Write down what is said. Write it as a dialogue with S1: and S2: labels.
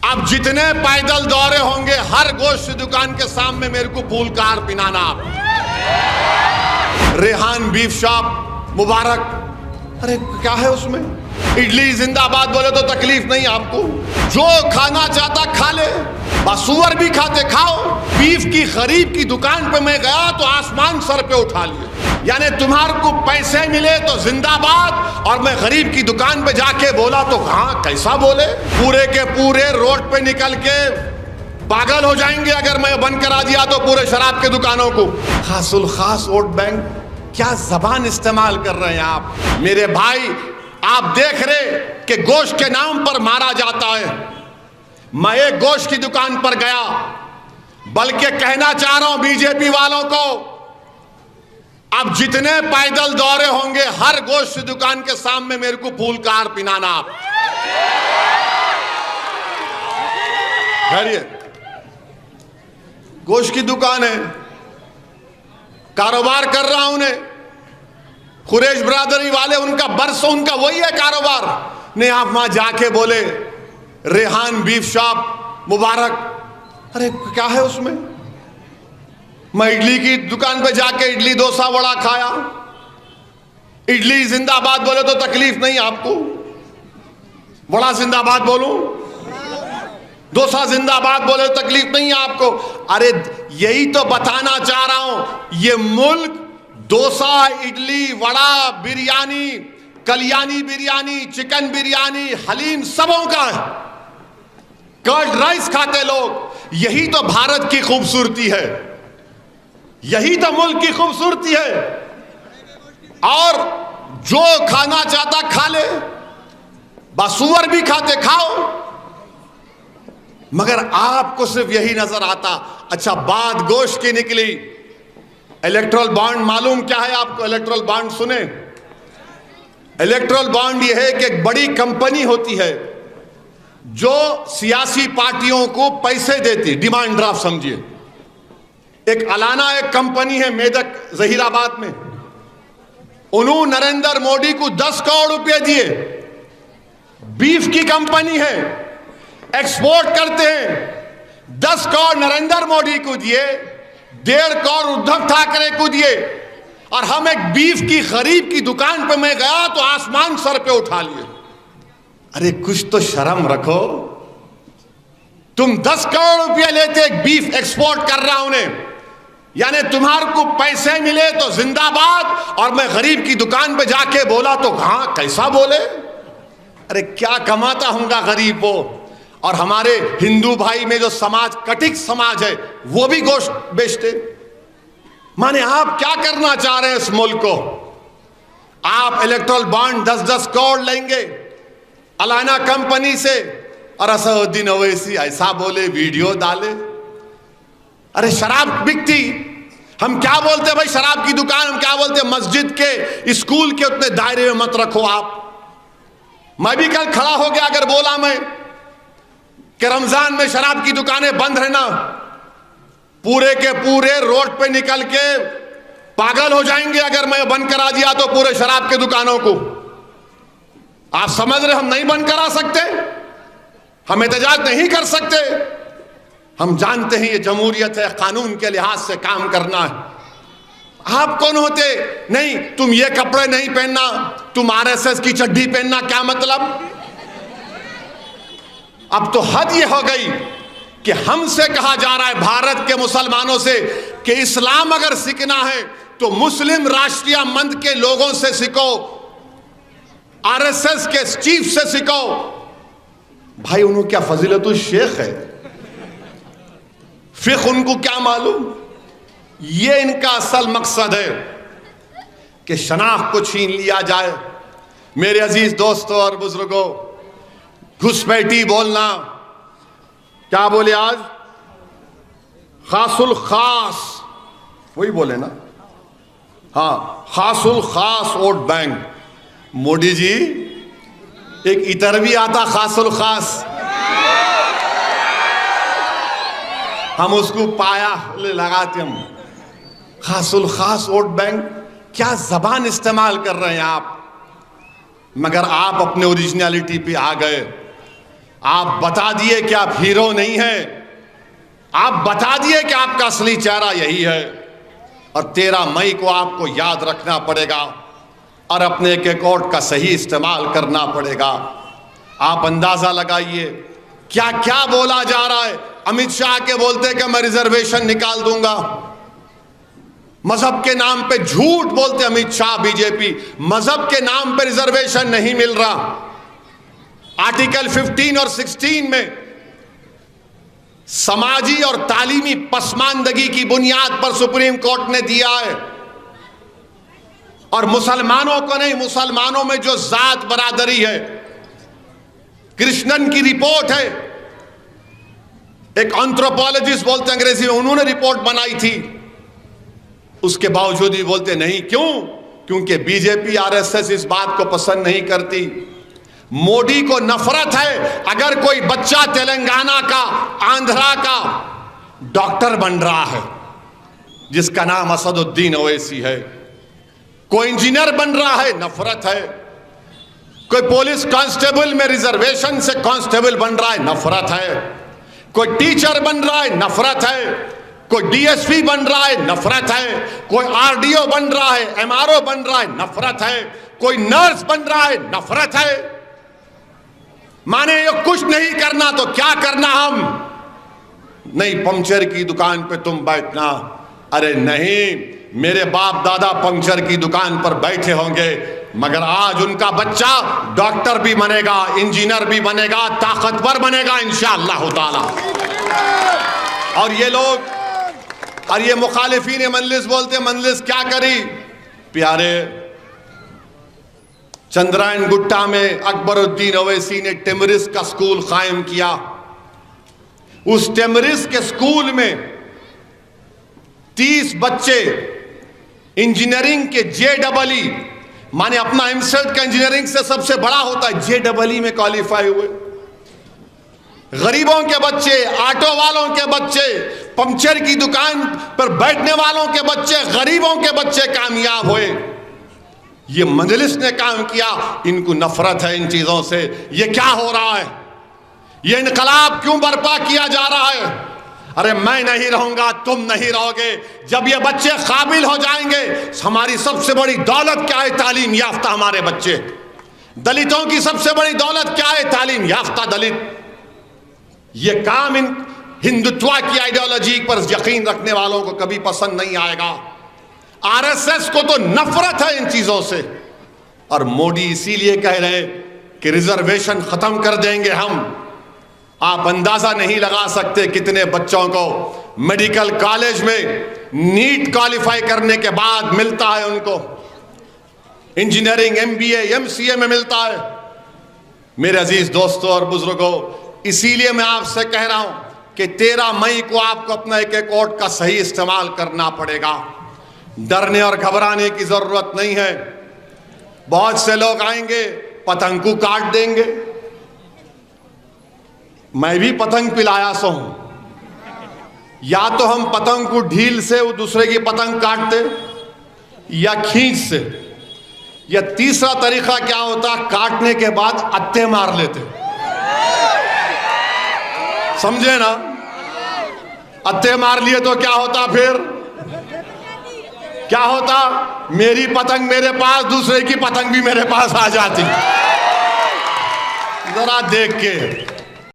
S1: अब जितने पैदल दौरे होंगे हर गोश्त दुकान के सामने मेरे को फूल का हार पिनाना आप। रेहान बीफ शॉप मुबारक, अरे क्या है उसमें? इडली जिंदाबाद बोले तो तकलीफ नहीं आपको, जो खाना चाहता खा ले, बसूअर भी खाते खाओ। बीफ की खरीद की दुकान पे मैं गया तो आसमान सर पे उठा लिए, यानी तुम्हारे को पैसे मिले तो जिंदाबाद, और मैं गरीब की दुकान पे जाके बोला तो हाँ कैसा बोले, पूरे के पूरे रोड पे निकल के पागल हो जाएंगे अगर मैं बंद करा दिया तो पूरे शराब के दुकानों को। खासुल खास वोट बैंक, क्या जबान इस्तेमाल कर रहे हैं आप मेरे भाई। आप देख रहे कि गोश्त के नाम पर मारा जाता है। मैं एक गोश्त की दुकान पर गया, बल्कि कहना चाह रहा हूं बीजेपी वालों को, अब जितने पैदल दौरे होंगे हर गोश्त दुकान के सामने मेरे को फूल का हार पिनाना आप। खैरिए, गोश्त की दुकान है, कारोबार कर रहा हूं ने, कुरैश ब्रादरी वाले उनका बरसों उनका वही है कारोबार ने। आप वहां जाके बोले रेहान बीफ शॉप मुबारक, अरे क्या है उसमें? मैं इडली की दुकान पे जाके इडली डोसा वड़ा खाया। इडली जिंदाबाद बोले तो तकलीफ नहीं आपको, वड़ा जिंदाबाद बोलूं, डोसा जिंदाबाद बोले तो तकलीफ नहीं है आपको। अरे यही तो बताना चाह रहा हूं, ये मुल्क डोसा इडली वड़ा बिरयानी कल्याणी बिरयानी चिकन बिरयानी हलीम सबों का है, कर्ड राइस खाते लोग। यही तो भारत की खूबसूरती है, यही तो मुल्क की खूबसूरती है। और जो खाना चाहता खा ले, बसूअर भी खाते खाओ, मगर आपको सिर्फ यही नजर आता। अच्छा, बात गोश्त की निकली। इलेक्ट्रल बॉन्ड मालूम क्या है आपको? इलेक्ट्रल बॉन्ड सुने? इलेक्ट्रल बॉन्ड यह है कि एक बड़ी कंपनी होती है जो सियासी पार्टियों को पैसे देती, डिमांड ड्राफ्ट समझिए। एक अलाना एक कंपनी है मेदक जहीराबाद में, उन्होंने नरेंद्र मोदी को 10 करोड़ रुपए दिए। बीफ की कंपनी है, एक्सपोर्ट करते हैं, 10 करोड़ नरेंद्र मोदी को दिए, 1.5 करोड़ उद्धव ठाकरे को दिए। और हम एक बीफ की खरीद की दुकान पे मैं गया तो आसमान सर पे उठा लिए। अरे कुछ तो शर्म रखो, तुम 10 करोड़ रुपया लेते एक बीफ एक्सपोर्ट कर रहा हूं ने, यानी तुम्हारे को पैसे मिले तो जिंदाबाद, और मैं गरीब की दुकान पे जाके बोला तो हाँ कैसा बोले। अरे क्या कमाता हूंगा गरीब वो। और हमारे हिंदू भाई में जो समाज कटिक समाज है वो भी गोश्त बेचते। माने आप क्या करना चाह रहे हैं इस मुल्क को? आप इलेक्ट्रल बॉन्ड 10-10 करोड़ लेंगे अलाना कंपनी से, और असदुद्दीन ओवैसी ऐसा बोले, वीडियो डाले। अरे शराब बिकती, हम क्या बोलते भाई? शराब की दुकान हम क्या बोलते? मस्जिद के स्कूल के उतने दायरे में मत रखो आप। मैं भी कल खड़ा हो गया अगर बोला मैं कि रमजान में शराब की दुकानें बंद रहना, पूरे के पूरे रोड पे निकल के पागल हो जाएंगे अगर मैं बंद करा दिया तो पूरे शराब के दुकानों को। आप समझ रहे हम नहीं बंद करा सकते, हम एहतजाज नहीं कर सकते। हम जानते हैं ये जमहूरियत है, कानून के लिहाज से काम करना है। आप कौन होते? नहीं, तुम ये कपड़े नहीं पहनना, तुम आरएसएस की चड्डी पहनना, क्या मतलब? अब तो हद ये हो गई कि हमसे कहा जा रहा है, भारत के मुसलमानों से, कि इस्लाम अगर सीखना है तो मुस्लिम राष्ट्रीय मंच के लोगों से सीखो, आरएसएस के चीफ से सीखो। भाई उन्होंने क्या फजीलतुल शेख है, फिक़्ह उनको क्या मालूम? ये इनका असल मकसद है कि शनाख्त को छीन लिया जाए। मेरे अजीज दोस्तों और बुजुर्गों, घुसपैठी बोलना, क्या बोले आज? खासुल खास, वही बोले ना? हाँ, खासुल खास वोट बैंक। मोदी जी एक इतर भी आता खासुल खास, हम उसको पाया लगाते हम। खासुल खास वोट बैंक, क्या जबान इस्तेमाल कर रहे हैं आप। मगर आप अपने ओरिजिनलिटी पे आ गए। आप बता दिए कि आप हीरो नहीं हैं, आप बता दिए कि आपका असली चेहरा यही है। और 13 मई को आपको याद रखना पड़ेगा और अपने एक वोट का सही इस्तेमाल करना पड़ेगा। आप अंदाजा लगाइए क्या क्या बोला जा रहा है। अमित शाह के बोलते कि मैं रिजर्वेशन निकाल दूंगा, मजहब के नाम पे झूठ बोलते अमित शाह बीजेपी, मजहब के नाम पे रिजर्वेशन नहीं मिल रहा। आर्टिकल 15 और 16 में समाजी और तालीमी पसमानदगी की बुनियाद पर सुप्रीम कोर्ट ने दिया है, और मुसलमानों को नहीं, मुसलमानों में जो जात बरादरी है, कृष्णन की रिपोर्ट है, एक एंथ्रोपोलॉजिस्ट बोलते अंग्रेजी में, उन्होंने रिपोर्ट बनाई थी, उसके बावजूद भी बोलते नहीं। क्यों? क्योंकि बीजेपी आरएसएस इस बात को पसंद नहीं करती। मोदी को नफरत है अगर कोई बच्चा तेलंगाना का, आंध्रा का डॉक्टर बन रहा है जिसका नाम असदुद्दीन ओवैसी है, कोई इंजीनियर बन रहा है, नफरत है, कोई पुलिस कांस्टेबल में रिजर्वेशन से कांस्टेबल बन रहा है, नफरत है, कोई टीचर बन रहा है, नफरत है, कोई डीएसपी बन रहा है, नफरत है, कोई आरडीओ बन रहा है, एमआरओ बन रहा है, नफरत है, कोई नर्स बन रहा है, नफरत है। माने ये कुछ नहीं करना तो क्या करना? हम नहीं, पंक्चर की दुकान पे तुम बैठना। अरे नहीं, मेरे बाप दादा पंक्चर की दुकान पर बैठे होंगे, मगर आज उनका बच्चा डॉक्टर भी बनेगा, इंजीनियर भी बनेगा, ताकतवर बनेगा इंशाअल्लाह ताला। और ये लोग और ये मुखालिफीन मजलिस बोलते, मजलिस क्या करी? प्यारे, चंद्रायन गुट्टा में अकबरुद्दीन ओवैसी ने टेमरिस का स्कूल कायम किया। उस टेमरिस के स्कूल में 30 बच्चे इंजीनियरिंग के JEE, माने अपना एमसेट का इंजीनियरिंग से सबसे बड़ा होता है, JEE में क्वालिफाई हुए। गरीबों के बच्चे, ऑटो वालों के बच्चे, पंक्चर की दुकान पर बैठने वालों के बच्चे, गरीबों के बच्चे कामयाब हुए। ये मजलिस ने काम किया। इनको नफरत है इन चीजों से। ये क्या हो रहा है? ये इनकलाब क्यों बर्पा किया जा रहा है? अरे मैं नहीं रहूंगा, तुम नहीं रहोगे। जब ये बच्चे काबिल हो जाएंगे, हमारी सबसे बड़ी दौलत क्या है? तालीम याफ्ता हमारे बच्चे। दलितों की सबसे बड़ी दौलत क्या है? तालीम याफ्ता दलित। ये काम इन हिंदुत्व की आइडियोलॉजी पर यकीन रखने वालों को कभी पसंद नहीं आएगा। आरएसएस को तो नफरत है इन चीजों से। और मोदी इसीलिए कह रहे कि रिजर्वेशन खत्म कर देंगे हम। आप अंदाजा नहीं लगा सकते कितने बच्चों को मेडिकल कॉलेज में नीट क्वालिफाई करने के बाद मिलता है, उनको इंजीनियरिंग MBA MCA में मिलता है। मेरे अजीज दोस्तों और बुजुर्गों, इसीलिए मैं आपसे कह रहा हूं कि 13 मई को आपको अपना एक वोट का सही इस्तेमाल करना पड़ेगा। डरने और घबराने की जरूरत नहीं है। बहुत से लोग आएंगे, पतंग को काट देंगे। मैं भी पतंग पिलाया सो हूं। या तो हम पतंग को ढील से वो दूसरे की पतंग काटते, या खींच से, या तीसरा तरीका क्या होता, काटने के बाद अत्ते मार लेते। समझे ना? अत्ते मार लिए तो क्या होता? फिर क्या होता? मेरी पतंग मेरे पास, दूसरे की पतंग भी मेरे पास आ जाती। जरा देख के